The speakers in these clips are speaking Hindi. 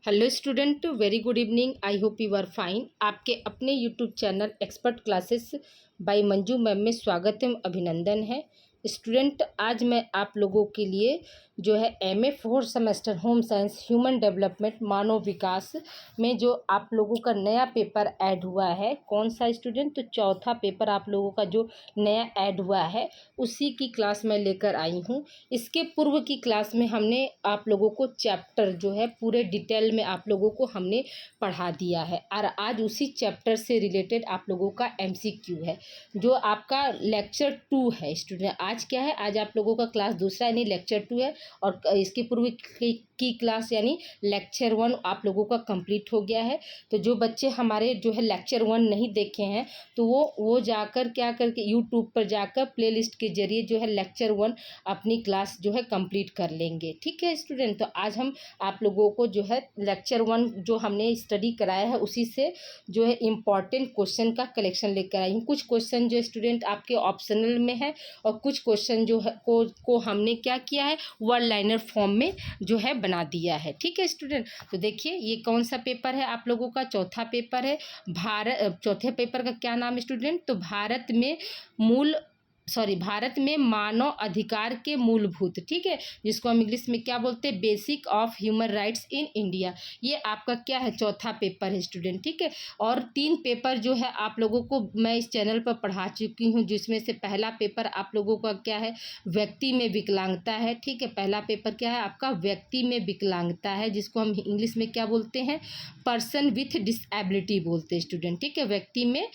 Hello student, very good evening. I hope you are fine. आपके अपने YouTube channel expert classes by Manju ma'am में स्वागत है, अभिनंदन है। स्टूडेंट, आज मैं आप लोगों के लिए जो है MA 4 semester home science human development मानव विकास में जो आप लोगों का नया पेपर ऐड हुआ है, कौन सा स्टूडेंट, तो चौथा पेपर आप लोगों का जो नया ऐड हुआ है उसी की क्लास मैं लेकर आई हूँ। इसके पूर्व की क्लास में हमने आप लोगों को चैप्टर जो है पूरे डिटेल में आप लोगों को हमने पढ़ा दिया है और आज उसी चैप्टर से रिलेटेड आप लोगों का एमसीक्यू है जो आपका लेक्चर 2 है। स्टूडेंट, आज क्या है, आज आप लोगों का क्लास दूसरा यानी लेक्चर 2 है और इसके पूर्व की क्लास यानी लेक्चर 1 आप लोगों का कंप्लीट हो गया है। तो जो बच्चे हमारे जो है लेक्चर 1 नहीं देखे हैं तो वो जाकर क्या करके यूट्यूब पर जाकर प्लेलिस्ट के जरिए जो है लेक्चर 1 अपनी क्लास जो है कंप्लीट कर लेंगे। ठीक है स्टूडेंट, तो आज हम आप लोगों को जो है लेक्चर 1 जो हमने स्टडी कराया है उसी से जो है इम्पॉर्टेंट क्वेश्चन का कलेक्शन लेकर आई हूँ। कुछ क्वेश्चन जो स्टूडेंट आपके ऑप्शनल में है और कुछ क्वेश्चन जो है को हमने क्या किया है, वन लाइनर फॉर्म में जो है बना दिया है। ठीक है स्टूडेंट, तो देखिए ये कौन सा पेपर है आप लोगों का, चौथा पेपर है। चौथे पेपर का क्या नाम है स्टूडेंट, तो भारत में मानव अधिकार के मूलभूत, ठीक है, जिसको हम इंग्लिश में क्या बोलते हैं, basic of human rights in India. ये आपका क्या है, चौथा पेपर है स्टूडेंट। ठीक है, और 3 पेपर जो है आप लोगों को मैं इस चैनल पर पढ़ा चुकी हूँ, जिसमें से पहला पेपर आप लोगों का क्या है, व्यक्ति में विकलांगता है। ठीक है, पहला पेपर क्या है आपका, व्यक्ति में विकलांगता है, जिसको हम इंग्लिश में क्या बोलते हैं, पर्सन विथ डिसेबिलिटी बोलते हैं स्टूडेंट। ठीक है, व्यक्ति में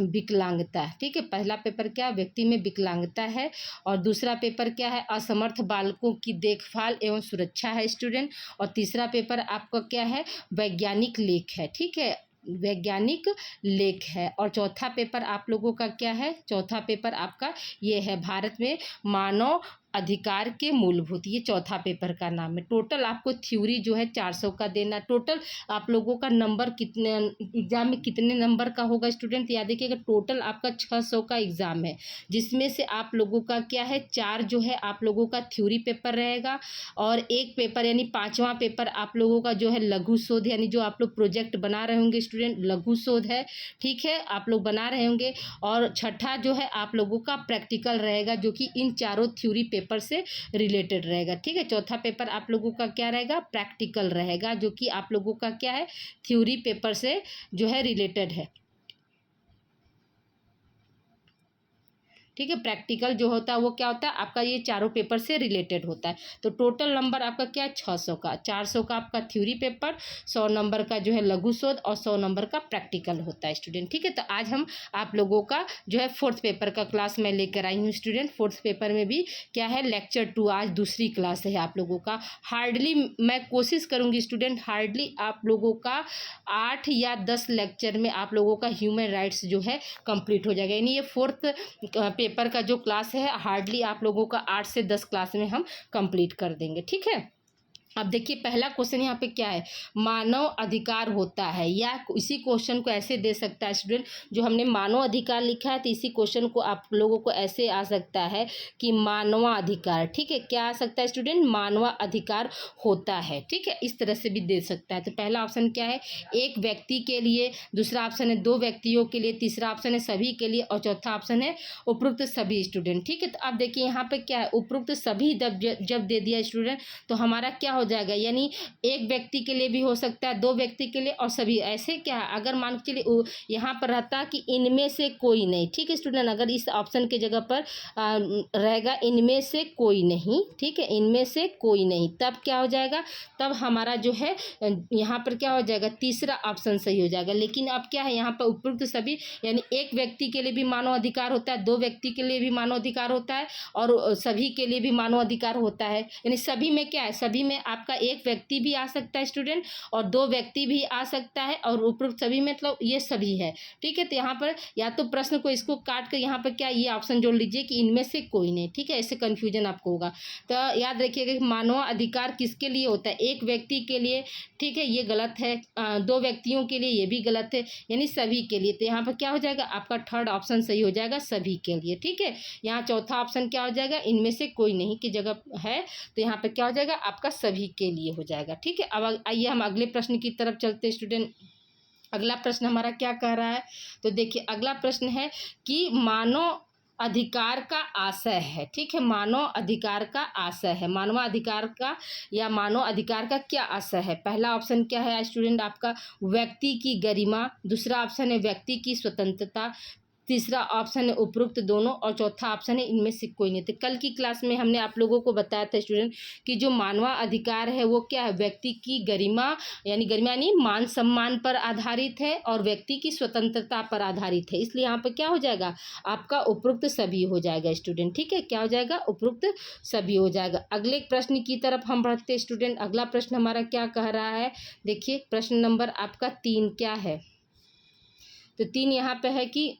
विकलांगता। ठीक है, पहला पेपर क्या, व्यक्ति में विकलांगता है। और दूसरा पेपर क्या है, असमर्थ बालकों की देखभाल एवं सुरक्षा है स्टूडेंट। और तीसरा पेपर आपका क्या है, वैज्ञानिक लेख है। ठीक है, वैज्ञानिक लेख है। और चौथा पेपर आप लोगों का क्या है, चौथा पेपर आपका ये है, भारत में मानव अधिकार के मूलभूत, ये चौथा पेपर का नाम है। टोटल आपको थ्योरी जो है 400 का देना। टोटल आप लोगों का नंबर कितने एग्जाम में कितने नंबर का होगा स्टूडेंट, याद रखिएगा, टोटल आपका 600 का एग्जाम है, जिसमें से आप लोगों का क्या है, 4 जो है आप लोगों का थ्योरी पेपर रहेगा और एक पेपर यानी 5वां पेपर आप लोगों का जो है लघु शोध, यानी जो आप लोग प्रोजेक्ट बना रहे होंगे स्टूडेंट, लघु शोध है। ठीक है, आप लोग बना रहे होंगे। और छठा जो है आप लोगों का प्रैक्टिकल रहेगा, जो कि इन चारों थ्योरी पेपर से रिलेटेड रहेगा। ठीक है, चौथा पेपर आप लोगों का क्या रहेगा, प्रैक्टिकल रहेगा, जो कि आप लोगों का क्या है, थ्योरी पेपर से जो है रिलेटेड है। ठीक है, प्रैक्टिकल जो होता है वो क्या होता है आपका, ये चारों पेपर से रिलेटेड होता है। तो टोटल नंबर आपका क्या है, 600 का, 400 का आपका थ्योरी पेपर, 100 नंबर का जो है लघु शोध और 100 नंबर का प्रैक्टिकल होता है स्टूडेंट। ठीक है, तो आज हम आप लोगों का जो है 4th पेपर का क्लास मैं लेकर आई हूँ स्टूडेंट। 4th पेपर में भी क्या है, लेक्चर 2 आज दूसरी क्लास है आप लोगों का। हार्डली मैं कोशिश करूँगी स्टूडेंट, हार्डली आप लोगों का 8 या 10 लेक्चर में आप लोगों का ह्यूमन राइट्स जो है कंप्लीट हो जाएगा। यानी ये 4th पेपर का जो क्लास है हार्डली आप लोगों का 8 से 10 क्लास में हम कंप्लीट कर देंगे। ठीक है, अब देखिए पहला क्वेश्चन यहाँ पे क्या है, मानव अधिकार होता है, या इसी क्वेश्चन को ऐसे दे सकता है स्टूडेंट, जो हमने मानव अधिकार लिखा है तो इसी क्वेश्चन को आप लोगों को ऐसे आ सकता है कि मानवाधिकार। ठीक है, क्या आ सकता है स्टूडेंट, मानवाधिकार होता है। ठीक है, इस तरह से भी दे सकता है। तो पहला ऑप्शन क्या है, एक व्यक्ति के लिए, दूसरा ऑप्शन है 2 व्यक्तियों के लिए, तीसरा ऑप्शन है सभी के लिए और चौथा ऑप्शन है उपरोक्त सभी स्टूडेंट। ठीक है, तो अब देखिए यहाँ पे क्या है, उपरोक्त सभी जब दे दिया स्टूडेंट तो हमारा क्या हो जाएगा, यानी एक व्यक्ति के लिए भी हो सकता है, 2 व्यक्ति के लिए और सभी। ऐसे क्या है, अगर मान के चलिए यहाँ पर रहता कि इनमें से कोई नहीं। ठीक है स्टूडेंट, अगर इस ऑप्शन के जगह पर रहेगा इनमें से कोई नहीं, ठीक है, इनमें से कोई नहीं, तब क्या हो जाएगा, तब हमारा जो है यहाँ पर क्या हो जाएगा, तीसरा ऑप्शन सही हो जाएगा। लेकिन अब क्या है, यहाँ पर उपरोक्त सभी यानी एक व्यक्ति के लिए भी मानव अधिकार होता है, 2 व्यक्ति के लिए भी मानव अधिकार होता है और सभी के लिए भी मानव अधिकार होता है। यानी सभी में क्या है, सभी में आपका एक व्यक्ति भी आ सकता है स्टूडेंट और 2 व्यक्ति भी आ सकता है और उपरोक्त सभी मतलब ये सभी है। ठीक है, तो यहाँ पर या तो प्रश्न को इसको काट कर यहाँ पर क्या ये ऑप्शन जोड़ लीजिए कि इनमें से कोई नहीं। ठीक है, ऐसे कन्फ्यूजन आपको होगा। तो याद रखिएगा कि मानव अधिकार किसके लिए होता है, एक व्यक्ति के लिए। ठीक है, ये गलत है, 2 व्यक्तियों के लिए ये भी गलत है, यानी सभी के लिए। तो यहाँ पर क्या हो जाएगा, आपका थर्ड ऑप्शन सही हो जाएगा, सभी के लिए। ठीक है, यहाँ चौथा ऑप्शन क्या हो जाएगा, इनमें से कोई नहीं की जगह है, तो यहाँ पर क्या हो जाएगा आपका सभी सभी के लिए हो जाएगा। ठीक है, अब आइए हम अगले प्रश्न की तरफ चलते हैं स्टूडेंट। अगला प्रश्न हमारा क्या कह रहा है, तो देखिए अगला प्रश्न है कि मानव अधिकार का आशय है। ठीक है, मानव अधिकार का आशय है, मानवाधिकार का या मानव अधिकार का क्या आशय है। पहला ऑप्शन क्या है स्टूडेंट आपका, व्यक्ति की गरिमा, दूसरा ऑप्शन है व्यक्ति की स्वतंत्रता, तीसरा ऑप्शन है उपरोक्त दोनों, और चौथा ऑप्शन है इनमें से कोई नहीं। तो कल की क्लास में हमने आप लोगों को बताया था स्टूडेंट कि जो मानवाधिकार है वो क्या है, व्यक्ति की गरिमा यानी मान सम्मान पर आधारित है और व्यक्ति की स्वतंत्रता पर आधारित है। इसलिए यहाँ पर क्या हो जाएगा आपका उपरोक्त सभी हो जाएगा स्टूडेंट। ठीक है, क्या हो जाएगा, उपरोक्त सभी हो जाएगा। अगले प्रश्न की तरफ हम बढ़ते स्टूडेंट। अगला प्रश्न हमारा क्या कह रहा है, देखिए प्रश्न नंबर आपका 3 क्या है, तो 3 यहाँ पे है कि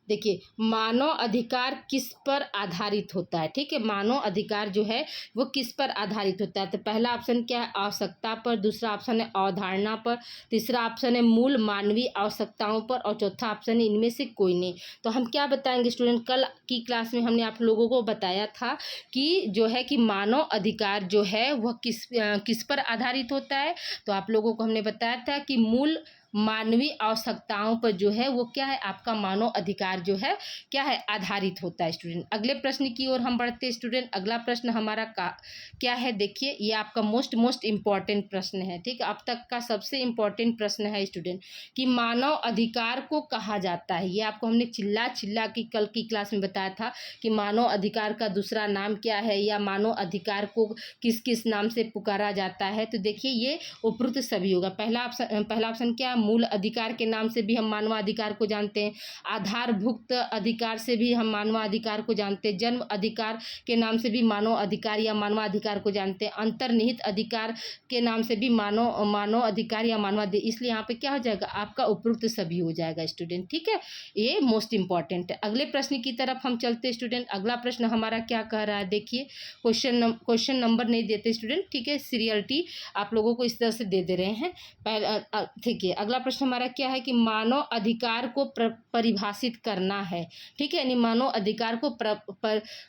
देखिए मानव अधिकार किस पर आधारित होता है। ठीक है, मानव अधिकार जो है वो किस पर आधारित होता है। तो पहला ऑप्शन क्या है, आवश्यकता पर, दूसरा ऑप्शन है अवधारणा पर, तीसरा ऑप्शन है मूल मानवीय आवश्यकताओं पर, और चौथा ऑप्शन है इनमें से कोई नहीं। तो हम क्या बताएंगे स्टूडेंट, कल की क्लास में हमने आप लोगों को बताया था कि जो है कि मानव अधिकार जो है वह किस पर आधारित होता है। तो आप लोगों को हमने बताया था कि मूल मानवीय आवश्यकताओं पर जो है वो क्या है आपका मानव अधिकार जो है क्या है आधारित होता है स्टूडेंट। अगले प्रश्न की ओर हम बढ़ते हैं स्टूडेंट। अगला प्रश्न हमारा क्या है, देखिए ये आपका मोस्ट इम्पॉर्टेंट प्रश्न है। ठीक है, अब तक का सबसे इम्पॉर्टेंट प्रश्न है स्टूडेंट कि मानव अधिकार को कहा जाता है। ये आपको हमने चिल्ला की कल की क्लास में बताया था कि मानव अधिकार का दूसरा नाम क्या है या मानव अधिकार को किस किस नाम से पुकारा जाता है। तो देखिए ये उपरोक्त सभी होगा। पहला ऑप्शन क्या, मूल अधिकार के नाम से भी हम मानवाधिकार को जानते हैं, आधारभुक्त अधिकार से भी हम मानवाधिकार को जानते हैं, जन्म अधिकार के नाम से भी मानव अधिकार या मानवाधिकार को जानते हैं, अंतर्निहित अधिकार के नाम से भी मानव अधिकार या मानवाधिकार। इसलिए यहाँ पे क्या हो जाएगा आपका उपरोक्त सभी हो जाएगा स्टूडेंट। ठीक है, ये मोस्ट इंपॉर्टेंट है। अगले प्रश्न की तरफ हम चलते स्टूडेंट। अगला प्रश्न हमारा क्या कह रहा है, देखिए क्वेश्चन नंबर नहीं देते स्टूडेंट। ठीक है, सीरियलिटी आप लोगों को इस तरह से दे रहे हैं। पहले ठीक है, अगला प्रश्न हमारा क्या है कि मानव अधिकार को परिभाषित करना है। ठीक है, यानी मानव अधिकार को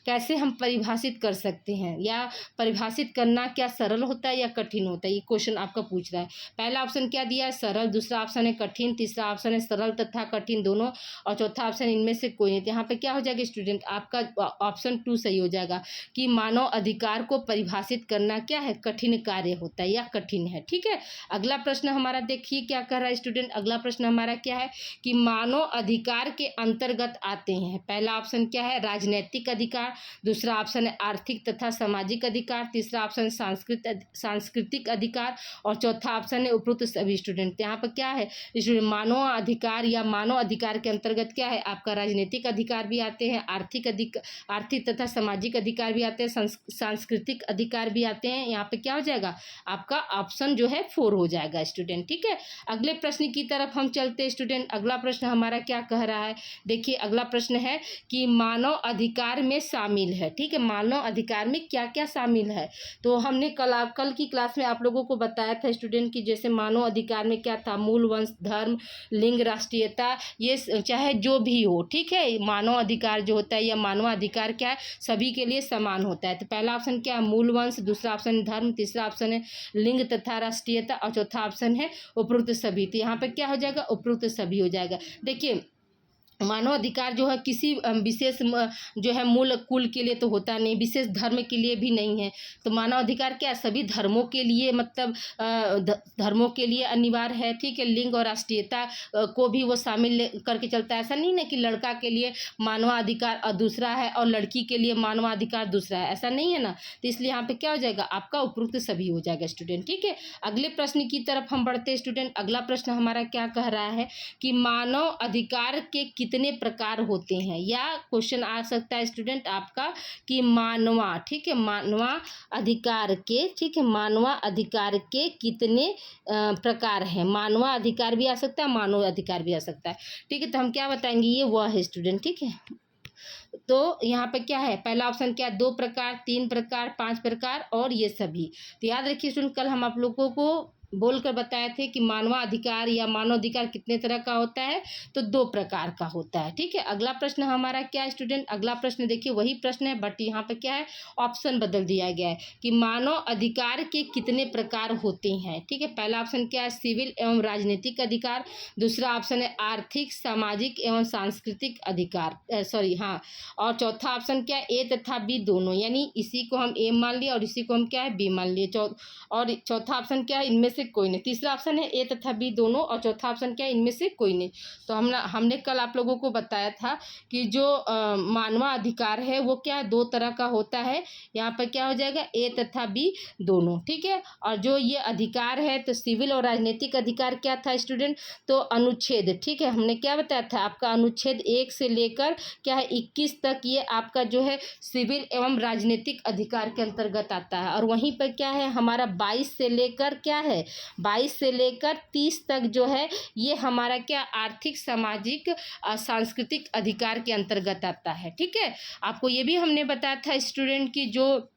कैसे हम परिभाषित कर सकते हैं या परिभाषित करना क्या सरल होता है या कठिन होता है, ये क्वेश्चन आपका पूछ रहा है। पहला ऑप्शन क्या दिया है, सरल, दूसरा ऑप्शन है कठिन, तीसरा ऑप्शन है सरल तथा कठिन दोनों, और चौथा ऑप्शन इनमें से कोई नहीं। तो यहाँ पे क्या हो जाएगा स्टूडेंट आपका ऑप्शन 2 सही हो जाएगा कि मानव अधिकार को परिभाषित करना क्या है, कठिन कार्य होता है या कठिन है। ठीक है, अगला प्रश्न हमारा देखिए क्या कर रहा है स्टूडेंट। अगला प्रश्न हमारा क्या है कि मानव अधिकार के अंतर्गत आते हैं। पहला ऑप्शन क्या है, राजनीतिक अधिकार, दूसरा ऑप्शन है आर्थिक तथा सामाजिक अधिकार, तीसरा ऑप्शन सांस्कृतिक अधिकार, और चौथा ऑप्शन है उपरोक्त सभी स्टूडेंट। यहाँ पर क्या है स्टूडेंट, मानव अधिकार या मानव अधिकार के अंतर्गत क्या है आपका राजनीतिक अधिकार भी आते हैं, आर्थिक तथा सामाजिक अधिकार भी आते हैं, सांस्कृतिक अधिकार भी आते हैं। यहाँ पे क्या हो जाएगा आपका ऑप्शन जो है 4 हो जाएगा स्टूडेंट। ठीक है, अगले प्रश्न की तरफ हम चलते हैं स्टूडेंट। अगला प्रश्न हमारा क्या कह रहा है, देखिए अगला प्रश्न है कि मानव अधिकार में शामिल है। ठीक है, मानव अधिकार में क्या क्या शामिल है। तो हमने कल की क्लास में आप लोगों को बताया था स्टूडेंट कि जैसे मानव अधिकार में क्या था, मूल, वंश, धर्म, लिंग, राष्ट्रीयता, ये चाहे जो भी हो। ठीक है, मानव अधिकार जो होता है या मानव अधिकार क्या है सभी के लिए समान होता है। तो पहला ऑप्शन क्या है, मूल वंश, दूसरा ऑप्शन धर्म, तीसरा ऑप्शन है लिंग तथा राष्ट्रीयता, और चौथा ऑप्शन है उपरोक्त सभी। तो यहाँ पे क्या हो जाएगा उपरोक्त सभी हो जाएगा। देखिए मानव अधिकार जो है किसी विशेष जो है मूल कुल के लिए तो होता नहीं, विशेष धर्म के लिए भी नहीं है। तो मानव अधिकार क्या है सभी धर्मों के लिए, मतलब धर्मों के लिए अनिवार्य है। ठीक है, लिंग और राष्ट्रीयता को भी वो शामिल करके चलता है। ऐसा नहीं ना कि लड़का के लिए मानवाधिकार दूसरा है और लड़की के लिए मानवाधिकार दूसरा है, ऐसा नहीं है ना। तो इसलिए यहाँ पे क्या हो जाएगा आपका उपरोक्त सभी हो जाएगा स्टूडेंट। ठीक है, अगले प्रश्न की तरफ हम बढ़ते स्टूडेंट। अगला प्रश्न हमारा क्या कह रहा है कि मानव अधिकार के कितने प्रकार होते हैं, या क्वेश्चन आ सकता है स्टूडेंट आपका कि मानवा, ठीक है, मानवा अधिकार के, ठीक है, मानवा अधिकार के कितने प्रकार हैं। मानवा अधिकार भी आ सकता है, मानव अधिकार भी आ सकता है। ठीक है, तो हम क्या बताएंगे, ये वह है स्टूडेंट। ठीक है, तो यहाँ पे क्या है, पहला ऑप्शन क्या है, 2 प्रकार, 3 प्रकार, 5 प्रकार और ये सभी। तो याद रखिए स्टूडेंट, कल हम आप लोगों को बोलकर बताए थे कि मानवाधिकार या मानवाधिकार कितने तरह का होता है, तो 2 प्रकार का होता है। ठीक है, अगला प्रश्न हमारा क्या है स्टूडेंट, अगला प्रश्न देखिए वही प्रश्न है बट यहाँ पे क्या है, ऑप्शन बदल दिया गया है कि मानव अधिकार के कितने प्रकार होते हैं। ठीक है, पहला ऑप्शन क्या है, सिविल एवं राजनीतिक अधिकार, दूसरा ऑप्शन है आर्थिक, सामाजिक एवं सांस्कृतिक अधिकार, और चौथा ऑप्शन क्या है, ए तथा बी दोनों, यानी इसी को हम ए मान लिए और इसी को हम क्या है, बी मान लिए। और चौथा ऑप्शन क्या है, इनमें से कोई नहीं। तीसरा ऑप्शन है ए तथा बी दोनों और चौथा ऑप्शन क्या है, इनमें से कोई नहीं। तो हमने कल आप लोगों को बताया था कि जो मानवाधिकार है वो क्या है, 2 तरह का होता है। यहाँ पर क्या हो जाएगा, ए तथा बी दोनों। ठीक है, और जो ये अधिकार है तो सिविल और राजनीतिक अधिकार क्या था स्टूडेंट, तो अनुच्छेद, ठीक है, हमने क्या बताया था आपका, अनुच्छेद 1 से लेकर क्या है 21 तक ये आपका जो है सिविल एवं राजनीतिक अधिकार के अंतर्गत आता है। और वहीं पर क्या है हमारा 22 से लेकर क्या है, 22 से लेकर 30 तक जो है ये हमारा क्या, आर्थिक, सामाजिक, सांस्कृतिक अधिकार के अंतर्गत आता है। ठीक है, आपको ये भी हमने बताया था स्टूडेंट की जो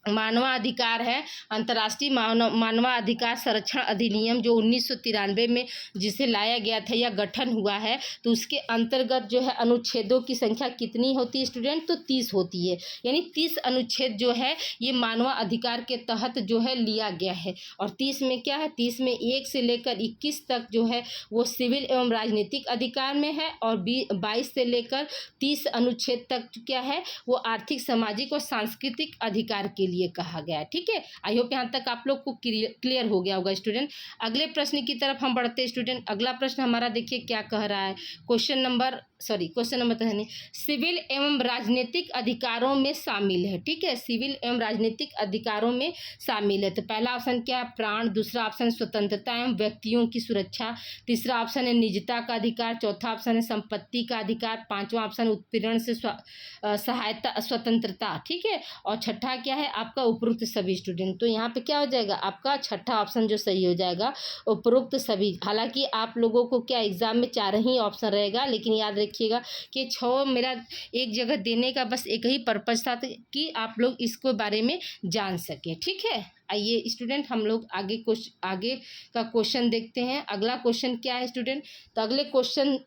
मानवाधिकार है, अंतर्राष्ट्रीय मानवाधिकार संरक्षण अधिनियम जो 1993 में जिसे लाया गया था या गठन हुआ है, तो उसके अंतर्गत जो है अनुच्छेदों की संख्या कितनी होती है स्टूडेंट, तो 30 होती है। यानी 30 अनुच्छेद जो है ये मानवाधिकार के तहत जो है लिया गया है। और 30 में क्या है, 30 में 1 से लेकर 21 तक जो है वो सिविल एवं राजनीतिक अधिकार में है, और 22 से लेकर 30 अनुच्छेद तक क्या है वो आर्थिक, सामाजिक और सांस्कृतिक अधिकार के लिए कहा गया है। ठीक है, आई होप यहाँ तक आप लोग को क्लियर हो गया होगा स्टूडेंट। अगले प्रश्न की तरफ हम बढ़ते हैं स्टूडेंट। अगला प्रश्न हमारा देखिए क्या कह रहा है, क्वेश्चन नंबर तो है नहीं, सिविल एवं राजनीतिक अधिकारों में शामिल है। ठीक है, सिविल एवं राजनीतिक अधिकारों में शामिल है। तो पहला ऑप्शन क्या है, प्राण, दूसरा ऑप्शन स्वतंत्रता एवं व्यक्तियों की सुरक्षा, तीसरा ऑप्शन है निजता का अधिकार, चौथा ऑप्शन है संपत्ति का अधिकार, पांचवा ऑप्शन उत्पीड़न से सहायता, स्वतंत्रता। ठीक है, और छठा क्या है आपका उपरोक्त सभी स्टूडेंट। तो यहाँ पे क्या हो जाएगा आपका छठा ऑप्शन जो सही हो जाएगा, उपरोक्त सभी। हालांकि आप लोगों को क्या एग्जाम में 4 ही ऑप्शन रहेगा, लेकिन याद रखिएगा कि 6 मेरा एक जगह देने का बस एक ही पर्पज था कि आप लोग इसको बारे में जान सके। ठीक है, आइए स्टूडेंट हम लोग आगे का क्वेश्चन देखते हैं। अगला क्वेश्चन क्या है स्टूडेंट, तो अगले क्वेश्चन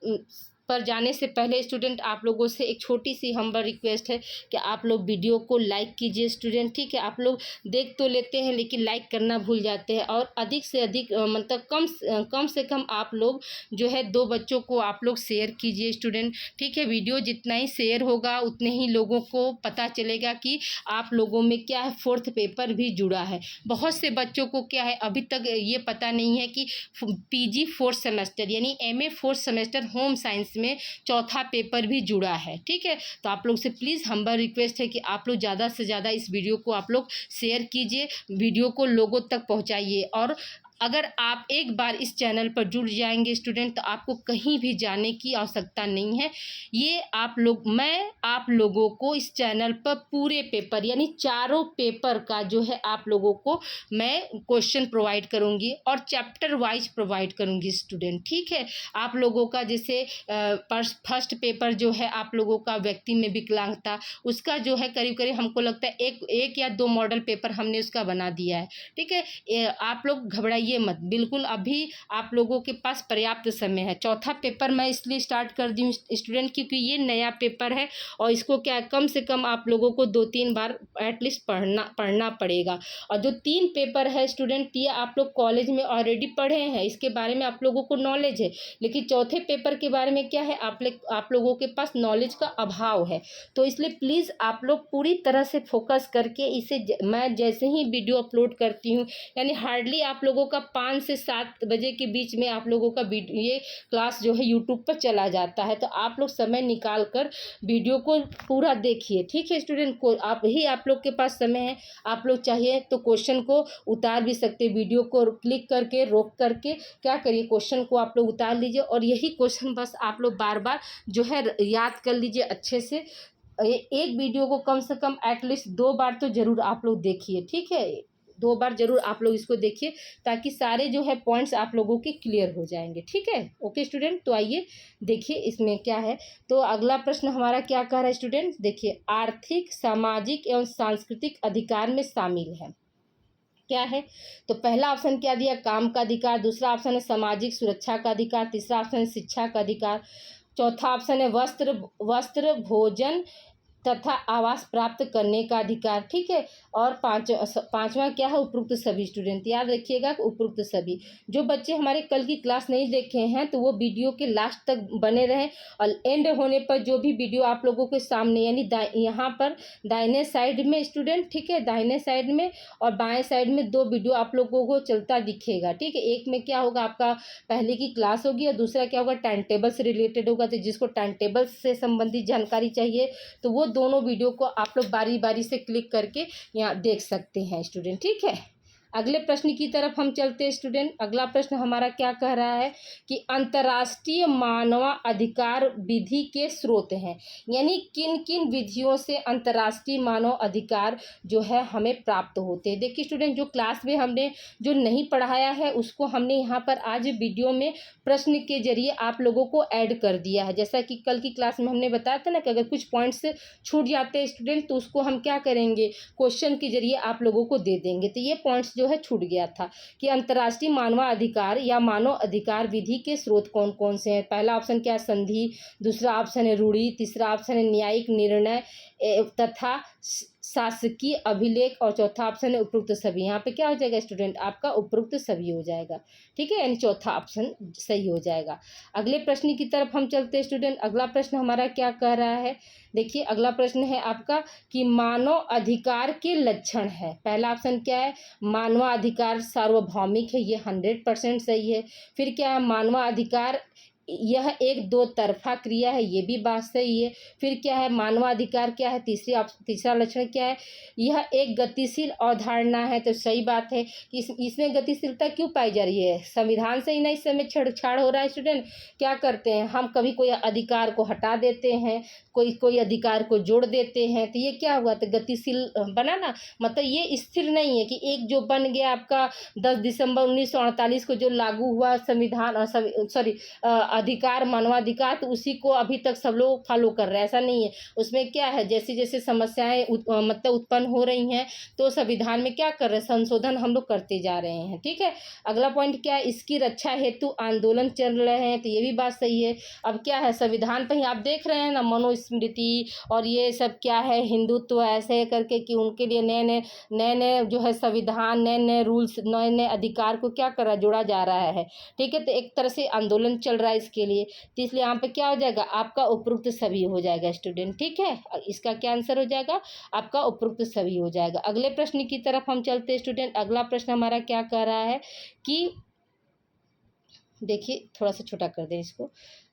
पर जाने से पहले स्टूडेंट आप लोगों से एक छोटी सी हम्बल रिक्वेस्ट है कि आप लोग वीडियो को लाइक कीजिए स्टूडेंट। ठीक है, आप लोग देख तो लेते हैं लेकिन लाइक करना भूल जाते हैं, और अधिक से अधिक मतलब कम से कम आप लोग जो है 2 बच्चों को आप लोग शेयर कीजिए स्टूडेंट। ठीक है, वीडियो जितना ही शेयर होगा उतने ही लोगों को पता चलेगा कि आप लोगों में क्या है 4th पेपर भी जुड़ा है। बहुत से बच्चों को क्या है अभी तक ये पता नहीं है कि PG 4th सेमेस्टर यानी MA 4th semester home science में चौथा पेपर भी जुड़ा है। ठीक है, तो आप लोग से प्लीज़ हम्बल रिक्वेस्ट है कि आप लोग ज़्यादा से ज़्यादा इस वीडियो को आप लोग शेयर कीजिए, वीडियो को लोगों तक पहुंचाइए। और अगर आप एक बार इस चैनल पर जुड़ जाएंगे स्टूडेंट तो आपको कहीं भी जाने की आवश्यकता नहीं है। मैं आप लोगों को इस चैनल पर पूरे पेपर यानी चारों पेपर का जो है आप लोगों को मैं क्वेश्चन प्रोवाइड करूंगी और चैप्टर वाइज प्रोवाइड करूंगी स्टूडेंट। ठीक है, आप लोगों का जैसे फर्स्ट पेपर जो है आप लोगों का व्यक्ति में विकलांगता, उसका जो है करीब करीब हमको लगता है एक या 2 मॉडल पेपर हमने उसका बना दिया है। ठीक है, आप लोग घबराइए मत, बिल्कुल अभी आप लोगों के पास पर्याप्त समय है। चौथा पेपर मैं इसलिए स्टार्ट कर दी हूँ स्टूडेंट क्योंकि ये नया पेपर है और इसको क्या कम से कम आप लोगों को 2-3 बार एटलीस्ट पढ़ना पड़ेगा। और जो 3 पेपर है स्टूडेंट ये आप लोग कॉलेज में ऑलरेडी पढ़े हैं, इसके बारे में आप लोगों को नॉलेज है, लेकिन चौथे पेपर के बारे में क्या है आप लोगों के पास नॉलेज का अभाव है। तो इसलिए प्लीज़ आप लोग पूरी तरह से फोकस करके इसे मैं जैसे ही वीडियो अपलोड करती हूँ यानी हार्डली आप लोगों का 5 से 7 बजे के बीच में आप लोगों का ये क्लास जो है यूट्यूब पर चला जाता है, तो आप लोग समय निकाल कर वीडियो को पूरा देखिए। ठीक है स्टूडेंट, को आप लोग के पास समय है, आप लोग चाहिए तो क्वेश्चन को उतार भी सकते, वीडियो को क्लिक करके रोक करके क्या करिए क्वेश्चन को आप लोग उतार लीजिए और यही क्वेश्चन बस आप लोग बार बार जो है याद कर लीजिए अच्छे से। एक वीडियो को कम से कम एटलीस्ट 2 बार तो ज़रूर आप लोग देखिए। ठीक है, 2 बार जरूर आप लोग इसको देखिए, ताकि सारे जो है पॉइंट्स आप लोगों के क्लियर हो जाएंगे। ठीक है, ओके स्टूडेंट। तो आइए देखिए इसमें क्या है। तो अगला प्रश्न हमारा क्या कह रहा है स्टूडेंट, देखिए आर्थिक, सामाजिक एवं सांस्कृतिक अधिकार में शामिल है, क्या है। तो पहला ऑप्शन क्या दिया, काम का अधिकार। दूसरा ऑप्शन है सामाजिक सुरक्षा का अधिकार। तीसरा ऑप्शन है शिक्षा का अधिकार। चौथा ऑप्शन है वस्त्र भोजन तथा आवास प्राप्त करने का अधिकार। ठीक है, और पांचवा क्या है, उपरोक्त सभी। स्टूडेंट याद रखिएगा, उपरोक्त सभी। जो बच्चे हमारे कल की क्लास नहीं देखे हैं तो वो वीडियो के लास्ट तक बने रहें, और एंड होने पर जो भी वीडियो आप लोगों के सामने यानी यहाँ पर दाहिने साइड में स्टूडेंट, ठीक है, दाहिने साइड में और बाएं साइड में 2 वीडियो आप लोगों को चलता दिखेगा। ठीक है, एक में क्या होगा, आपका पहले की क्लास होगी, और दूसरा क्या होगा, टाइम टेबल से रिलेटेड होगा। तो जिसको टाइम टेबल से संबंधित जानकारी चाहिए तो वो दोनों वीडियो को आप लोग बारी बारी से क्लिक करके यहाँ देख सकते हैं स्टूडेंट। ठीक है, अगले प्रश्न की तरफ हम चलते हैं स्टूडेंट। अगला प्रश्न हमारा क्या कह रहा है कि अंतर्राष्ट्रीय मानवाधिकार विधि के स्रोत हैं, यानी किन किन विधियों से अंतर्राष्ट्रीय मानव अधिकार जो है हमें प्राप्त होते हैं। देखिए स्टूडेंट, जो क्लास में हमने जो नहीं पढ़ाया है उसको हमने यहाँ पर आज वीडियो में प्रश्न के जरिए आप लोगों को ऐड कर दिया है। जैसा कि कल की क्लास में हमने बताया था ना कि अगर कुछ पॉइंट्स छूट जाते हैं स्टूडेंट तो उसको हम क्या करेंगे, क्वेश्चन के जरिए आप लोगों को दे देंगे। तो ये पॉइंट्स जो है छूट गया था कि अंतर्राष्ट्रीय मानवाधिकार या मानव अधिकार विधि के स्रोत कौन कौन से हैं। पहला ऑप्शन क्या है, संधि। दूसरा ऑप्शन है रूढ़ि। तीसरा ऑप्शन है न्यायिक निर्णय तथा शासकीय अभिलेख, और चौथा ऑप्शन है उपरोक्त सभी। यहाँ पे क्या हो जाएगा स्टूडेंट, आपका उपरोक्त सभी हो जाएगा। ठीक है, यानी चौथा ऑप्शन सही हो जाएगा। अगले प्रश्न की तरफ हम चलते हैं स्टूडेंट। अगला प्रश्न हमारा क्या कह रहा है, देखिए अगला प्रश्न है आपका कि मानव अधिकार के लक्षण है। पहला ऑप्शन क्या है, मानवाधिकार सार्वभौमिक है, ये 100% सही है। फिर क्या है, मानवाधिकार यह एक दो तरफा क्रिया है, ये भी बात सही है। फिर क्या है, मानवाधिकार क्या है, तीसरा लक्षण क्या है, यह एक गतिशील अवधारणा है। तो सही बात है कि इसमें गतिशीलता क्यों पाई जा रही है, संविधान से ही ना इस समय छेड़छाड़ हो रहा है स्टूडेंट। क्या करते हैं हम, कभी कोई अधिकार को हटा देते हैं, कोई अधिकार को जोड़ देते हैं, तो ये क्या हुआ, तो गतिशील बना ना। मतलब ये स्थिर नहीं है कि एक जो बन गया आपका 10 दिसंबर 1948 को जो लागू हुआ संविधान अधिकार, मानवाधिकार, तो उसी को अभी तक सब लोग फॉलो कर रहे हैं, ऐसा नहीं है। उसमें क्या है, जैसे जैसे समस्याएं मतलब उत्पन्न हो रही हैं तो संविधान में क्या कर रहे हैं, संशोधन हम लोग करते जा रहे हैं। ठीक है, अगला पॉइंट क्या है, इसकी रक्षा हेतु आंदोलन चल रहे हैं, तो ये भी बात सही है। अब क्या है, संविधान पर ही आप देख रहे हैं ना, मनुस्मृति और ये सब क्या है, हिंदुत्व ऐसे करके कि उनके लिए नए नए जो है संविधान, नए नए रूल्स, नए नए अधिकार को क्या कर रहा, जोड़ा जा रहा है। ठीक है, तो एक तरह से आंदोलन चल रहा है इसके लिए, तो इसलिए यहाँ पे क्या हो जाएगा, आपका उपरोक्त सभी हो जाएगा स्टूडेंट। ठीक है, इसका क्या आंसर हो जाएगा, आपका उपरोक्त सभी हो जाएगा। अगले प्रश्न की तरफ हम चलते हैं स्टूडेंट। अगला प्रश्न हमारा क्या कह रहा है कि देखिए थोड़ा सा छोटा कर दें इसको।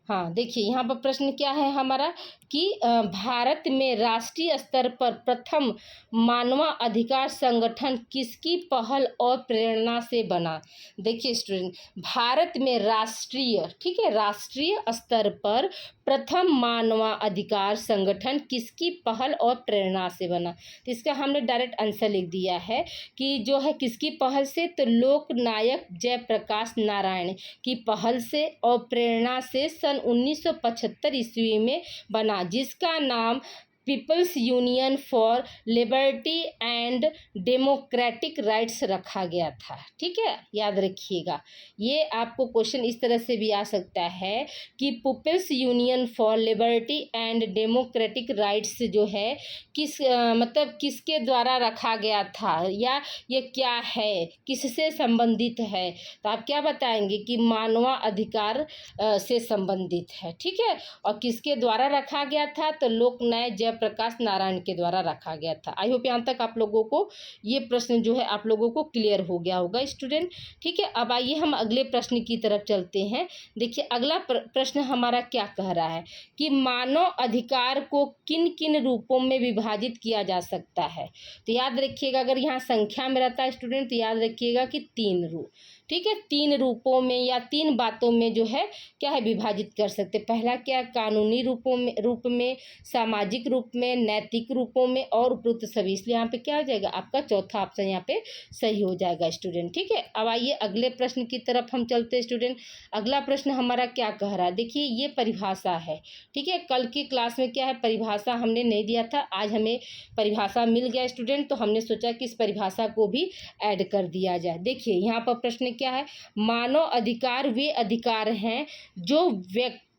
हाँ, देखिए यहाँ पर प्रश्न क्या है हमारा कि भारत में राष्ट्रीय स्तर पर प्रथम मानवाधिकार संगठन किसकी पहल और प्रेरणा से बना। देखिए स्टूडेंट, भारत में राष्ट्रीय, ठीक है, राष्ट्रीय स्तर पर प्रथम मानवाधिकार संगठन किसकी पहल और प्रेरणा से बना। तो इसका हमने डायरेक्ट आंसर लिख दिया है कि जो है किसकी पहल से, तो लोकनायक जयप्रकाश नारायण की पहल से और प्रेरणा से सन 1975 ईस्वी में बना, जिसका नाम peoples union for liberty and democratic rights रखा गया था। ठीक है, याद रखिएगा, ये आपको क्वेश्चन इस तरह से भी आ सकता है कि peoples union for liberty and democratic rights जो है मतलब किसके द्वारा रखा गया था, या ये क्या है, किससे संबंधित है। तो आप क्या बताएंगे कि मानवाधिकार से संबंधित है। ठीक है, और किसके द्वारा रखा गया था, तो लोकनायक जयप्रकाश नारायण के द्वारा रखा गया था। आई होप यहाँ तक आप लोगों को ये प्रश्न जो है आप लोगों को क्लियर हो गया होगा स्टूडेंट। ठीक है, अब आइए हम अगले प्रश्न की तरफ चलते हैं। देखिए अगला प्रश्न हमारा क्या कह रहा है कि मानव अधिकार को किन किन रूपों में विभाजित किया जा सकता है। तो याद रखिएगा, अगर यहाँ संख्या में रहता है स्टूडेंट तो याद रखिएगा कि 3 रूप। ठीक है, 3 रूपों में या 3 बातों में जो है क्या है विभाजित कर सकते। पहला क्या, कानूनी रूप में, सामाजिक रूप रूप में, नैतिक रूपों में और उपयुक्त सभी। इसलिए यहाँ पे क्या हो जाएगा आपका चौथा ऑप्शन यहाँ पे सही हो जाएगा स्टूडेंट। ठीक है, अब आइए अगले प्रश्न की तरफ हम चलते हैं स्टूडेंट। अगला प्रश्न हमारा क्या कह रहा है, देखिए ये परिभाषा है। ठीक है, कल की क्लास में क्या है परिभाषा हमने नहीं दिया था, आज हमें परिभाषा मिल गया स्टूडेंट, तो हमने सोचा कि इस परिभाषा को भी ऐड कर दिया जाए। देखिए यहाँ पर प्रश्न क्या है, मानव अधिकार वे अधिकार हैं जो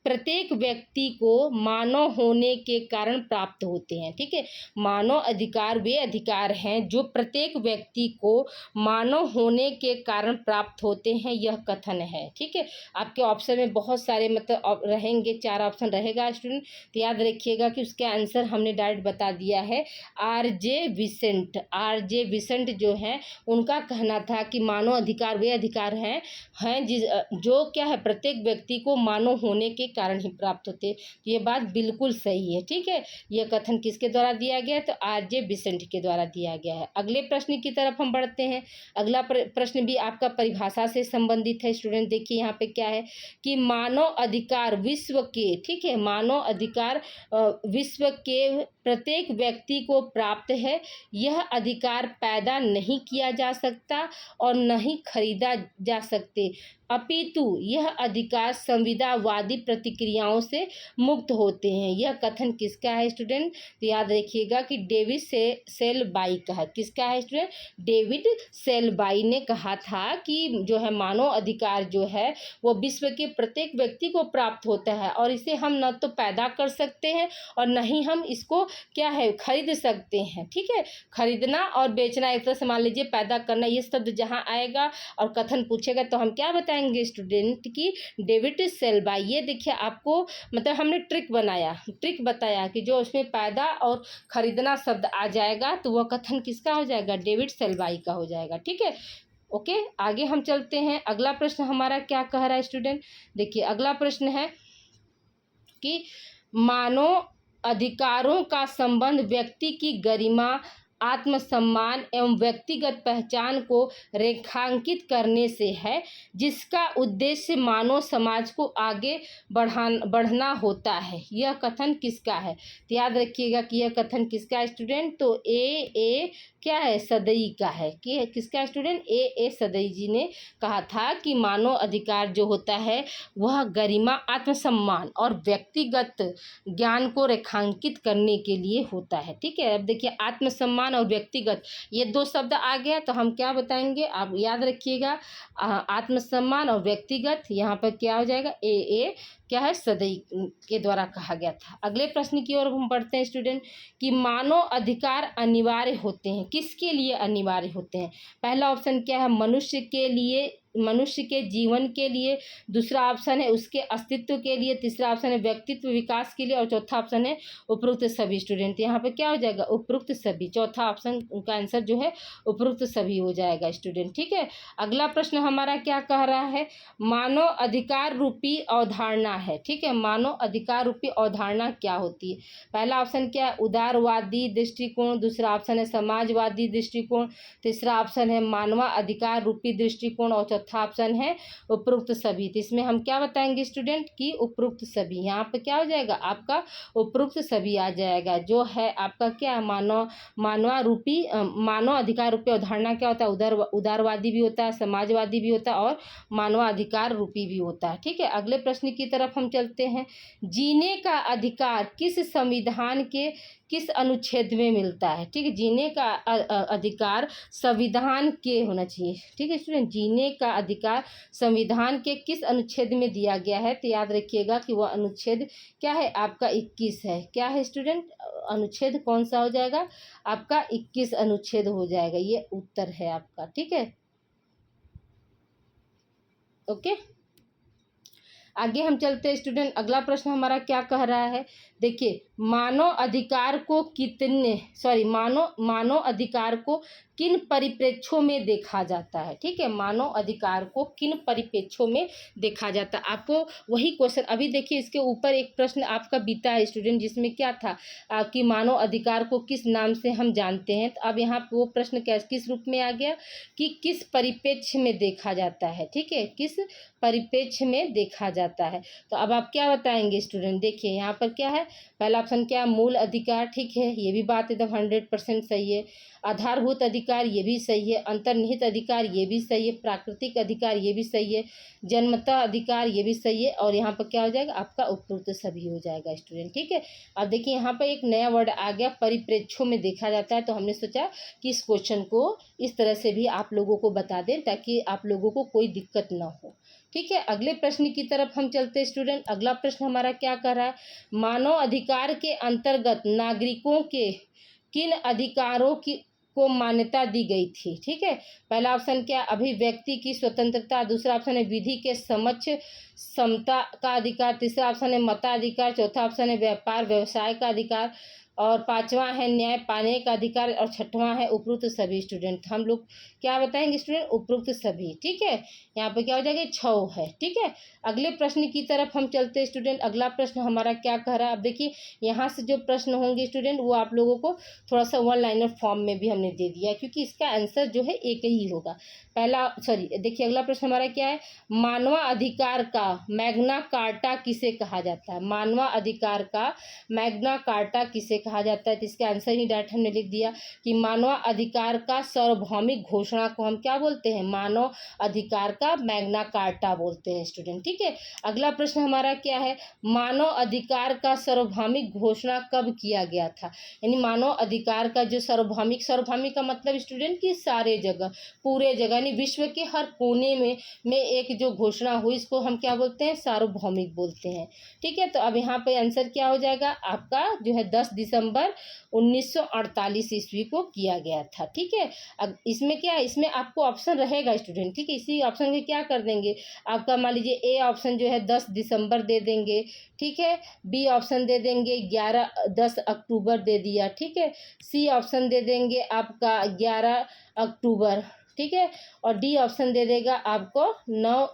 प्रत्येक व्यक्ति को मानव होने के कारण प्राप्त होते हैं। ठीक है, मानव अधिकार वे अधिकार हैं जो प्रत्येक व्यक्ति को मानव होने के कारण प्राप्त होते हैं, यह कथन है। ठीक है, आपके ऑप्शन में बहुत सारे मतलब रहेंगे, 4 ऑप्शन रहेगा स्टूडेंट, तो याद रखिएगा कि उसके आंसर हमने डायरेक्ट बता दिया है। आर.जे. विसेंट जो हैं उनका कहना था कि मानव अधिकार वे अधिकार हैं जो क्या है प्रत्येक व्यक्ति को मानव होने के कारण ही प्राप्त होते हैं। ये बात बिल्कुल सही है। ठीक है, यह कथन किसके द्वारा दिया गया है, तो आर.जे. विसेंट के द्वारा दिया गया है। अगले प्रश्न की तरफ हम बढ़ते हैं। अगला प्रश्न भी आपका परिभाषा से संबंधित है स्टूडेंट। देखिए यहाँ पे क्या है कि मानव अधिकार विश्व के, ठीक है, मानव अधिकार विश्व के प्रत्येक व्यक्ति को प्राप्त है। यह अधिकार पैदा नहीं किया जा सकता और नहीं खरीदा जा सकते, अपितु यह अधिकार संविदावादी प्रतिक्रियाओं से मुक्त होते हैं। यह कथन किसका है स्टूडेंट, तो याद रखिएगा कि डेविड सेलबाई का है। किसका है स्टूडेंट, डेविड सेलबाई ने कहा था कि जो है मानव अधिकार जो है वो विश्व के प्रत्येक व्यक्ति को प्राप्त होता है और इसे हम न तो पैदा कर सकते हैं और न ही हम इसको क्या है खरीद सकते हैं। ठीक है, खरीदना और बेचना एक तरह से मान लीजिए पैदा करना, ये शब्द जहाँ आएगा और कथन पूछेगा तो हम क्या बताएंगे स्टूडेंट की डेविड सेलबाई। ये देखिए आपको मतलब हमने ट्रिक बताया कि जो उसमें पैदा और खरीदना शब्द आ जाएगा तो वह कथन किसका हो जाएगा, डेविड सेलबाई का हो जाएगा। ठीक है, ओके, आगे हम चलते हैं। अगला प्रश्न हमारा क्या कह रहा है स्टूडेंट, देखिए अगला प्रश्न है कि मानव अधिकारों का संबंध व्यक्ति की गरिमा, आत्मसम्मान एवं व्यक्तिगत पहचान को रेखांकित करने से है, जिसका उद्देश्य मानव समाज को आगे बढ़ना होता है। यह कथन किसका है, तो याद रखिएगा कि यह कथन किसका है स्टूडेंट, तो ए क्या है सदई का है। कि किसका स्टूडेंट, ए सदई जी ने कहा था कि मानव अधिकार जो होता है वह गरिमा, आत्मसम्मान और व्यक्तिगत ज्ञान को रेखांकित करने के लिए होता है। ठीक है, अब देखिए आत्मसम्मान और व्यक्तिगत ये 2 शब्द आ गया तो हम क्या बताएंगे, आप याद रखिएगा आत्मसम्मान और व्यक्तिगत, यहाँ पर क्या हो जाएगा ए क्या है सदई के द्वारा कहा गया था। अगले प्रश्न की ओर हम बढ़ते हैं स्टूडेंट कि मानव अधिकार अनिवार्य होते हैं, किसके लिए अनिवार्य होते हैं। पहला ऑप्शन क्या है, मनुष्य के लिए, मनुष्य के जीवन के लिए, दूसरा ऑप्शन है उसके अस्तित्व के लिए, तीसरा ऑप्शन है व्यक्तित्व विकास के लिए और चौथा ऑप्शन है उपरोक्त सभी। स्टूडेंट यहाँ पे क्या हो जाएगा उपरोक्त सभी, चौथा ऑप्शन का आंसर जो है उपरोक्त सभी हो जाएगा स्टूडेंट। ठीक है, अगला प्रश्न हमारा क्या कह रहा है, मानव अधिकार रूपी अवधारणा है। ठीक है, मानव अधिकार रूपी अवधारणा क्या होती है। पहला ऑप्शन क्या है उदारवादी दृष्टिकोण, दूसरा ऑप्शन है समाजवादी दृष्टिकोण, तीसरा ऑप्शन है मानव अधिकार रूपी दृष्टिकोण और चौथा ऑप्शन है उपरोक्त सभी। तो इसमें हम क्या बताएंगे स्टूडेंट कि उपरोक्त सभी, यहाँ पे क्या हो जाएगा आपका उपरोक्त सभी आ जाएगा, जो है आपका क्या मानव अधिकार रूपी अवधारणा क्या होता है, उदारवादी भी होता है, समाजवादी भी होता है और मानव अधिकार रूपी भी होता है। ठीक है, अगले प्रश्न की तरफ हम चलते हैं। जीने का अधिकार किस संविधान के किस अनुच्छेद में मिलता है। ठीक है, जीने का अधिकार संविधान के होना चाहिए। ठीक है स्टूडेंट, जीने का अधिकार संविधान के किस अनुच्छेद में दिया गया है, तो याद रखिएगा कि वह अनुच्छेद क्या है आपका 21 है। क्या है स्टूडेंट, अनुच्छेद कौन सा हो जाएगा आपका 21 अनुच्छेद हो जाएगा, ये उत्तर है आपका। ठीक है, ओके, आगे हम चलते हैं स्टूडेंट। अगला प्रश्न हमारा क्या कह रहा है, देखिए मानव अधिकार को किन परिप्रेक्ष्यों में देखा जाता है। ठीक है, मानव अधिकार को किन परिप्रेक्ष्यों में देखा जाता है। आपको वही क्वेश्चन अभी देखिए, इसके ऊपर एक प्रश्न आपका बीता है स्टूडेंट, जिसमें क्या था कि मानव अधिकार को किस नाम से हम जानते हैं। तो अब यहाँ वो प्रश्न किस रूप में आ गया कि किस परिप्रेक्ष्य में देखा जाता है। ठीक है, किस परिप्रेक्ष्य में देखा जाता जाता है। तो अब आप क्या बताएंगे स्टूडेंट? देखिए यहाँ पर क्या है, पहला ऑप्शन क्या है, मूल अधिकार, ठीक है, ये भी बात एकदम 100% सही है। आधारभूत अधिकार, ये भी सही है। अंतर्निहित अधिकार, ये भी सही है। प्राकृतिक अधिकार, ये भी सही है। जन्मतः अधिकार, ये भी सही है। और यहाँ पर क्या हो जाएगा आपका, उपरोक्त सभी हो जाएगा स्टूडेंट, ठीक है। अब देखिए यहाँ पर एक नया वर्ड आ गया, परिप्रेक्ष्यों में देखा जाता है। तो हमने सोचा कि इस क्वेश्चन को इस तरह से भी आप लोगों को बता दें ताकि आप लोगों को कोई दिक्कत ना हो, ठीक है। अगले प्रश्न की तरफ हम चलते हैं स्टूडेंट। अगला प्रश्न हमारा क्या कर रहा है, मानव अधिकार के अंतर्गत नागरिकों के किन अधिकारों की को मान्यता दी गई थी, ठीक है। पहला ऑप्शन क्या, अभिव्यक्ति की स्वतंत्रता। दूसरा ऑप्शन है विधि के समक्ष समता का अधिकार। तीसरा ऑप्शन है मताधिकार। चौथा ऑप्शन है व्यापार व्यवसाय का अधिकार। और पांचवा है न्याय पाने का अधिकार। और छठवां है उपरोक्त सभी स्टूडेंट। हम लोग क्या बताएंगे स्टूडेंट, उपरोक्त सभी, ठीक है। यहाँ पे क्या हो जाएगा, 6 है, ठीक है। अगले प्रश्न की तरफ हम चलते हैं स्टूडेंट। अगला प्रश्न हमारा क्या कह रहा है, अब देखिए यहाँ से जो प्रश्न होंगे स्टूडेंट वो आप लोगों को थोड़ा सा 1 लाइनर फॉर्म में भी हमने दे दिया क्योंकि इसका आंसर जो है एक ही होगा। देखिए अगला प्रश्न हमारा क्या है, मानवाधिकार का मैग्ना कार्टा किसे कहा जाता है। मानवाधिकार का मैग्ना कार्टा किसे कहा जाता है, तो इसका आंसर ही डायरेक्ट हमने लिख दिया कि मानवाधिकार का सार्वभौमिक घोषणा को हम क्या बोलते हैं, मानव अधिकार का मैग्ना कार्टा बोलते हैं स्टूडेंट, ठीक है। अगला प्रश्न हमारा क्या है, मानव अधिकार का सार्वभौमिक घोषणा कब किया गया था। यानी मानव अधिकार का जो सार्वभौमिक का मतलब स्टूडेंट की सारे जगह, पूरे जगह, यानी विश्व के हर कोने में एक जो घोषणा हुई इसको हम क्या बोलते हैं, सार्वभौमिक बोलते हैं, ठीक है। तो अब यहाँ पे आंसर क्या हो जाएगा आपका जो है 10 दिसंबर 1948 ईस्वी को किया गया था, ठीक है। अब इसमें क्या है, इसमें आपको ऑप्शन रहेगा स्टूडेंट, ठीक है। इसी ऑप्शन में क्या कर देंगे आपका, मान लीजिए ए ऑप्शन जो है 10 दिसंबर दे देंगे, ठीक है। बी ऑप्शन दे देंगे 10 अक्टूबर दे दिया, ठीक है। सी ऑप्शन दे देंगे आपका 11 अक्टूबर, ठीक है। और डी ऑप्शन दे देगा आपको 9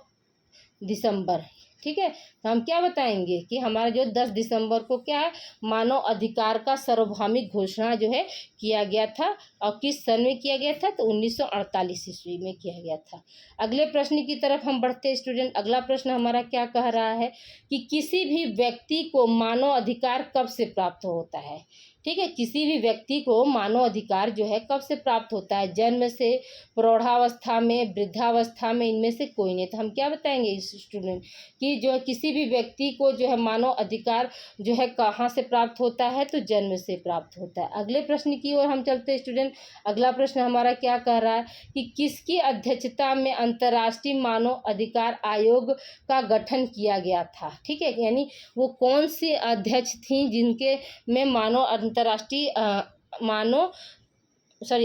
दिसंबर, ठीक है। तो हम क्या बताएंगे कि हमारा जो 10 दिसंबर को क्या है, मानव अधिकार का सार्वभौमिक घोषणा जो है किया गया था। और किस सन में किया गया था, तो 1948 ईस्वी में किया गया था। अगले प्रश्न की तरफ हम बढ़ते हैं स्टूडेंट। अगला प्रश्न हमारा क्या कह रहा है कि किसी भी व्यक्ति को मानव अधिकार कब से प्राप्त होता है, ठीक है। किसी भी व्यक्ति को मानव अधिकार जो है कब से प्राप्त होता है, जन्म से, प्रौढ़ावस्था में, वृद्धावस्था में, इनमें से कोई नहीं। तो हम क्या बताएंगे स्टूडेंट कि जो है किसी भी व्यक्ति को जो है मानव अधिकार जो है कहाँ से प्राप्त होता है, तो जन्म से प्राप्त होता है। अगले प्रश्न की ओर हम चलते हैं स्टूडेंट। अगला प्रश्न हमारा क्या कह रहा है कि किसकी अध्यक्षता में अंतर्राष्ट्रीय मानव अधिकार आयोग का गठन किया गया था, ठीक है। यानी वो कौन सी अध्यक्ष थी जिनके में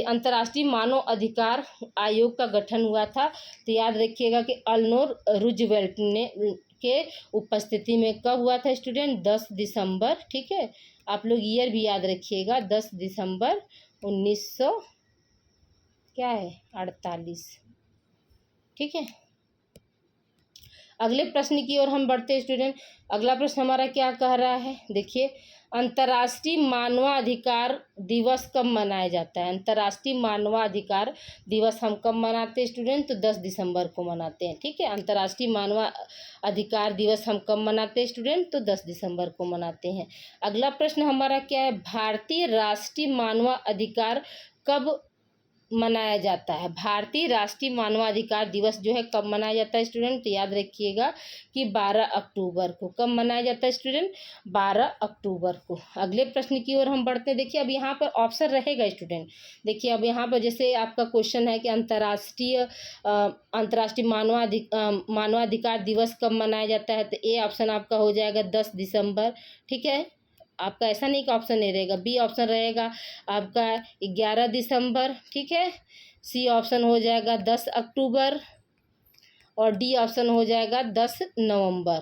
अंतर्राष्ट्रीय मानव अधिकार आयोग का गठन हुआ था। तो याद रखिएगा कि एलेनोर रूजवेल्ट ने के उपस्थिति में कब हुआ था स्टूडेंट, 10 दिसंबर, ठीक है। आप लोग ईयर भी याद रखिएगा, 10 दिसंबर 1948, ठीक है। अगले प्रश्न की ओर हम बढ़ते हैं स्टूडेंट। अगला प्रश्न हमारा क्या कह रहा है, देखिए अंतर्राष्ट्रीय मानवाधिकार दिवस कब मनाया जाता है। अंतर्राष्ट्रीय मानवाधिकार दिवस हम कब मनाते हैं स्टूडेंट, तो 10 दिसंबर को मनाते हैं, ठीक है। अंतर्राष्ट्रीय मानवाधिकार दिवस हम कब मनाते हैं स्टूडेंट, तो 10 दिसंबर को मनाते हैं। अगला प्रश्न हमारा क्या है, भारतीय राष्ट्रीय मानवाधिकार कब मनाया जाता है। भारतीय राष्ट्रीय मानवाधिकार दिवस जो है कब मनाया जाता है स्टूडेंट, तो याद रखिएगा कि 12 अक्टूबर को। कब मनाया जाता है स्टूडेंट, 12 अक्टूबर को। अगले प्रश्न की ओर हम बढ़ते हैं। देखिए अब यहाँ पर ऑप्शन रहेगा स्टूडेंट, देखिए अब यहाँ पर जैसे आपका क्वेश्चन है कि अंतर्राष्ट्रीय मानवाधिकार दिवस कब मनाया जाता है, तो ए ऑप्शन आपका हो जाएगा 10 दिसंबर, ठीक है। आपका ऐसा नहीं कि ऑप्शन नहीं रहेगा, बी ऑप्शन रहेगा आपका 11 दिसंबर, ठीक है। सी ऑप्शन हो जाएगा 10 अक्टूबर और डी ऑप्शन हो जाएगा 10 नवंबर,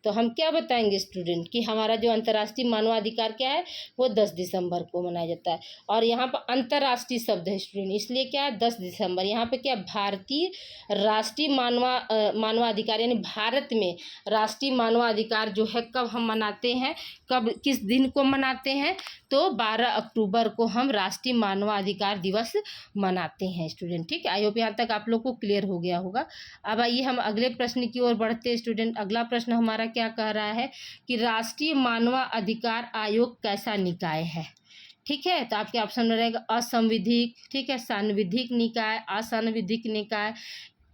तो हम क्या बताएंगे स्टूडेंट कि हमारा जो अंतर्राष्ट्रीय मानवाधिकार क्या है वो 10 दिसंबर को मनाया जाता है। और यहाँ पर अंतर्राष्ट्रीय शब्द है स्टूडेंट, इसलिए क्या है 10 दिसंबर। यहाँ पे क्या भारतीय राष्ट्रीय मानवाधिकार यानी भारत में राष्ट्रीय मानवाधिकार जो है कब हम मनाते हैं, कब किस दिन को मनाते हैं, तो 12 अक्टूबर को हम राष्ट्रीय मानवाधिकार दिवस मनाते हैं स्टूडेंट। ठीक है, आई होप यहाँ तक आप लोग को क्लियर हो गया होगा। अब आइए हम अगले प्रश्न की ओर बढ़ते हैं स्टूडेंट। अगला प्रश्न हमारा क्या कह रहा है कि राष्ट्रीय मानवाधिकार आयोग कैसा निकाय है। ठीक है, तो आपके ऑप्शन में रहेगा असंविधिक, ठीक है, सांविधिक निकाय, असंविधिक निकाय,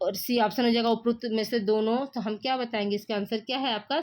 और सी ऑप्शन हो जाएगा उपरोक्त में से दोनों। तो हम क्या बताएंगे, इसका आंसर क्या है आपका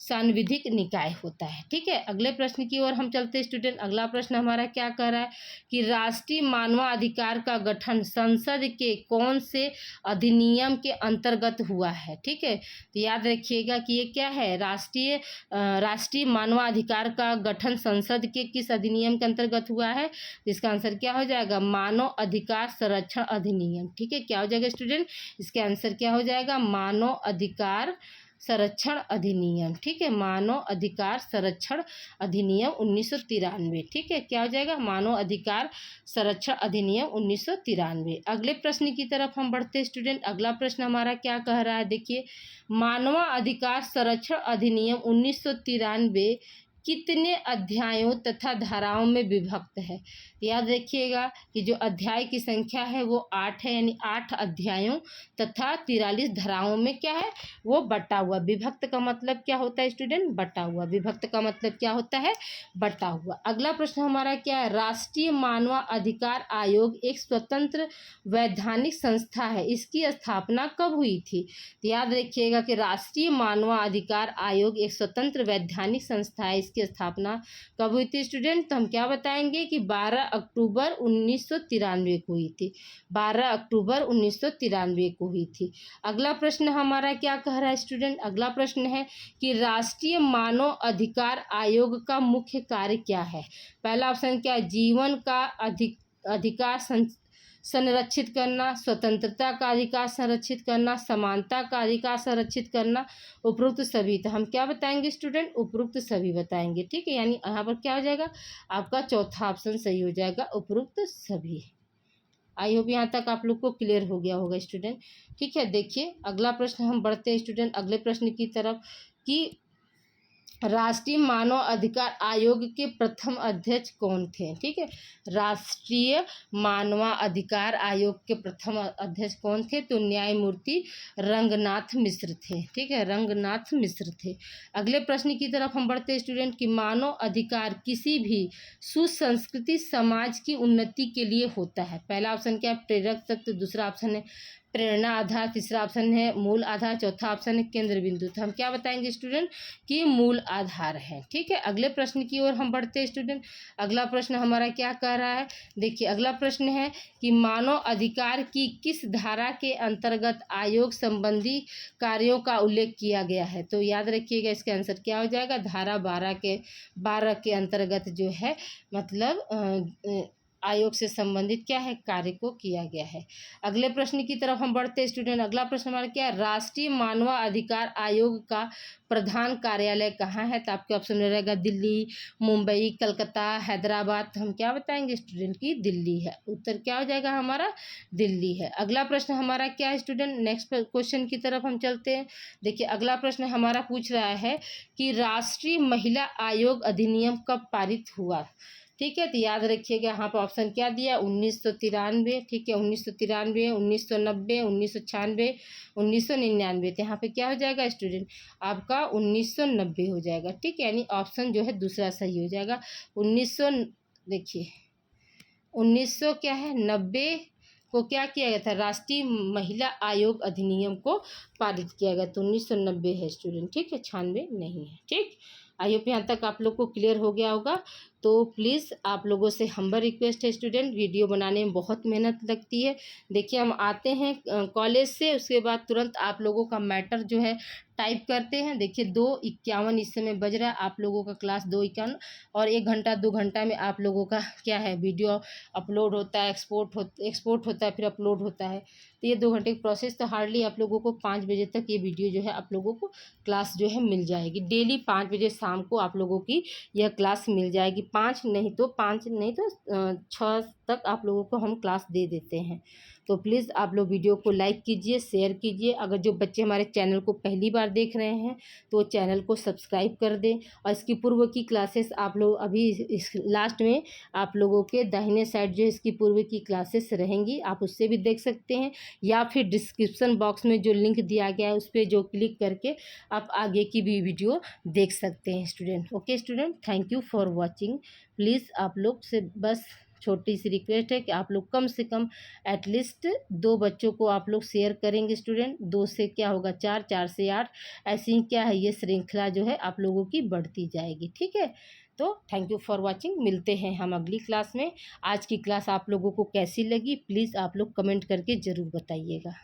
सांविधिक निकाय होता है। ठीक है, अगले प्रश्न की ओर हम चलते हैं स्टूडेंट। अगला प्रश्न हमारा क्या कह रहा है कि राष्ट्रीय मानवाधिकार का गठन संसद के कौन से अधिनियम के अंतर्गत हुआ है। ठीक है, तो याद रखिएगा कि ये क्या है, राष्ट्रीय मानवाधिकार का गठन संसद के किस अधिनियम के अंतर्गत हुआ है। इसका आंसर क्या हो जाएगा, मानव अधिकार संरक्षण अधिनियम। ठीक है, क्या हो जाएगा स्टूडेंट, इसका आंसर क्या हो जाएगा, मानव अधिकार संरक्षण अधिनियम। ठीक है, मानव अधिकार संरक्षण अधिनियम 1993। ठीक है, क्या हो जाएगा, मानव अधिकार संरक्षण अधिनियम 1993। अगले प्रश्न की तरफ हम बढ़ते हैं स्टूडेंट। अगला प्रश्न हमारा क्या कह रहा है, देखिए, मानव अधिकार संरक्षण अधिनियम 1993 कितने अध्यायों तथा धाराओं में विभक्त है। याद रखिएगा कि जो अध्याय की संख्या है वो 8 है, यानी 8 अध्यायों तथा 43 धाराओं में क्या है वो बटा हुआ। विभक्त का मतलब क्या होता है स्टूडेंट, बटा हुआ। विभक्त का मतलब क्या होता है, बटा हुआ। अगला प्रश्न हमारा क्या है, राष्ट्रीय मानवाधिकार आयोग एक स्वतंत्र वैधानिक संस्था है, इसकी स्थापना कब हुई थी। तो याद रखिएगा कि राष्ट्रीय मानवाधिकार आयोग एक स्वतंत्र वैधानिक संस्था है, की स्थापना कब हुई थी स्टूडेंट। तो हम क्या बताएंगे कि 12 अक्टूबर 1993 को हुई थी। 12 अक्टूबर 1993 को हुई थी। अगला प्रश्न हमारा क्या कह रहा है स्टूडेंट। अगला प्रश्न है कि राष्ट्रीय मानव अधिकार आयोग का मुख्य कार्य क्या है। पहला ऑप्शन क्या है, जीवन का अधिकार संरक्षित करना, स्वतंत्रता का अधिकार संरक्षित करना, समानता का अधिकार संरक्षित करना, उपरोक्त सभी। तो हम क्या बताएंगे स्टूडेंट, उपरोक्त सभी बताएंगे। ठीक है, यानी यहाँ पर क्या हो जाएगा आपका चौथा ऑप्शन सही हो जाएगा, उपरोक्त सभी। आई होप यहाँ तक आप लोग को क्लियर हो गया होगा स्टूडेंट। ठीक है, देखिए अगला प्रश्न हम बढ़ते हैं स्टूडेंट अगले प्रश्न की तरफ कि राष्ट्रीय मानव अधिकार आयोग के प्रथम अध्यक्ष कौन थे। ठीक है, राष्ट्रीय मानव अधिकार आयोग के प्रथम अध्यक्ष कौन थे, तो न्यायमूर्ति रंगनाथ मिश्र थे। ठीक है, रंगनाथ मिश्र थे। अगले प्रश्न की तरफ हम बढ़ते हैं स्टूडेंट कि मानव अधिकार किसी भी सुसंस्कृति समाज की उन्नति के लिए होता है। पहला ऑप्शन क्या है, प्रेरक तत्व, दूसरा ऑप्शन है प्रेरणा आधार, तीसरा ऑप्शन है मूल आधार, चौथा ऑप्शन है केंद्र बिंदु। तो हम क्या बताएंगे स्टूडेंट कि मूल आधार है। ठीक है, अगले प्रश्न की ओर हम बढ़ते हैं स्टूडेंट। अगला प्रश्न हमारा क्या कह रहा है, देखिए अगला प्रश्न है कि मानव अधिकार की किस धारा के अंतर्गत आयोग संबंधी कार्यों का उल्लेख किया गया है। तो याद रखिएगा इसका आंसर क्या हो जाएगा, धारा 12 के अंतर्गत जो है मतलब आयोग से संबंधित क्या है कार्य को किया गया है। अगले प्रश्न की तरफ हम बढ़ते हैं स्टूडेंट। अगला प्रश्न हमारा क्या है, राष्ट्रीय मानव अधिकार आयोग का प्रधान कार्यालय कहाँ है। तो आपके ऑप्शन में रहेगा दिल्ली, मुंबई, कलकत्ता, हैदराबाद। तो हम क्या बताएंगे स्टूडेंट की दिल्ली है। उत्तर क्या हो जाएगा हमारा, दिल्ली है। अगला प्रश्न हमारा क्या है स्टूडेंट, नेक्स्ट क्वेश्चन की तरफ हम चलते हैं। देखिए अगला प्रश्न हमारा पूछ रहा है कि राष्ट्रीय महिला आयोग अधिनियम कब पारित हुआ। ठीक है, तो याद रखिएगा यहाँ पर ऑप्शन क्या दिया, 1993। ठीक है, 1993, 1990, 1996, 1999। तो यहाँ पे क्या हो जाएगा स्टूडेंट आपका 1990 हो जाएगा। ठीक है, यानी ऑप्शन जो है दूसरा सही हो जाएगा। 1900 देखिए 1900 क्या है 90 को क्या किया गया था, राष्ट्रीय महिला आयोग अधिनियम को पारित किया गया। तो 1990 है स्टूडेंट। ठीक है, 96 नहीं है। ठीक, आई होप यहाँ तक आप लोग को क्लियर हो गया होगा। तो प्लीज़ आप लोगों से हम्बल रिक्वेस्ट है स्टूडेंट, वीडियो बनाने में बहुत मेहनत लगती है। देखिए हम आते हैं कॉलेज से, उसके बाद तुरंत आप लोगों का मैटर जो है टाइप करते हैं। देखिए 2:51 इस समय बज रहा है, आप लोगों का क्लास 2:51 और 1 घंटा 2 घंटा में आप लोगों का क्या है वीडियो अपलोड होता है, एक्सपोर्ट होता है, फिर अपलोड होता है। तो ये 2 घंटे की प्रोसेस, तो हार्डली आप लोगों को 5 बजे तक ये वीडियो जो है आप लोगों को क्लास जो है मिल जाएगी। डेली 5 बजे शाम को आप लोगों की यह क्लास मिल जाएगी। 5 नहीं तो 6 तक आप लोगों को हम क्लास दे देते हैं। तो प्लीज़ आप लोग वीडियो को लाइक कीजिए, शेयर कीजिए। अगर जो बच्चे हमारे चैनल को पहली बार देख रहे हैं तो चैनल को सब्सक्राइब कर दें। और इसकी पूर्व की क्लासेस आप लोग अभी इस लास्ट में आप लोगों के दाहिने साइड जो इसकी पूर्व की क्लासेस रहेंगी, आप उससे भी देख सकते हैं, या फिर डिस्क्रिप्शन बॉक्स में जो लिंक दिया गया है उस पर जो क्लिक करके आप आगे की भी वीडियो देख सकते हैं student. Okay student, thank you for watching. Please आप लोग से बस छोटी सी रिक्वेस्ट है कि आप लोग कम से कम एटलीस्ट 2 बच्चों को आप लोग शेयर करेंगे स्टूडेंट। 2 से क्या होगा 4, 4 से 8, ऐसे ही क्या है ये श्रृंखला जो है आप लोगों की बढ़ती जाएगी। ठीक है, तो थैंक यू फॉर वाचिंग। मिलते हैं हम अगली क्लास में। आज की क्लास आप लोगों को कैसी लगी प्लीज़ आप लोग कमेंट करके ज़रूर बताइएगा।